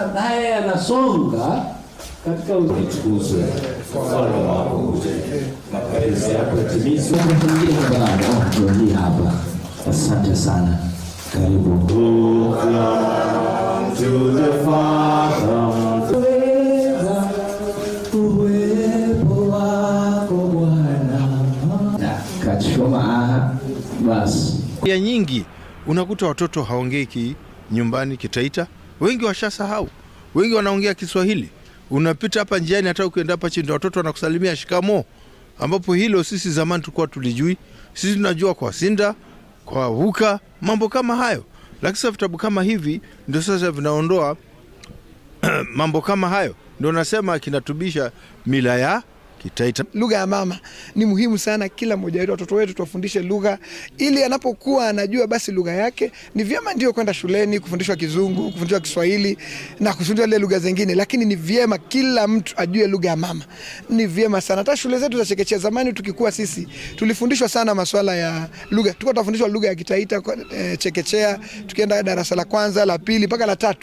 sasa naye anasonga katika utukufu wale wako mapenzi yako timizwe mwingine hapa. Asante sana, karibu to the Father. Uwepo wako Bwana kachoma basi. Ya nyingi unakuta watoto haongei nyumbani Kitaita, wengi washasahau, wengi wanaongea Kiswahili. Unapita hapa njiani, hata ukienda hapa chini watoto wanakusalimia shikamo, ambapo hilo sisi zamani tulikuwa tulijui. Sisi tunajua kwa Sinda, kwa Huka, mambo kama hayo. Lakini sasa vitabu kama hivi ndio sasa vinaondoa mambo kama hayo. Ndio nasema kinatubisha mila ya Kitaita. Lugha ya mama ni muhimu sana. Kila mmoja wetu, watoto wetu tuwafundishe lugha, ili anapokuwa anajua basi lugha yake. Ni vyema ndio kwenda shuleni kufundishwa Kizungu, kufundishwa Kiswahili na kufundishwa ile lugha zingine, lakini ni vyema kila mtu ajue lugha ya mama. Ni vyema sana. Hata shule zetu za chekechea zamani tukikuwa sisi tulifundishwa sana masuala ya lugha. Tulikuwa tunafundishwa lugha ya Kitaita chekechea, tukienda darasa la kwanza, la pili mpaka la 3.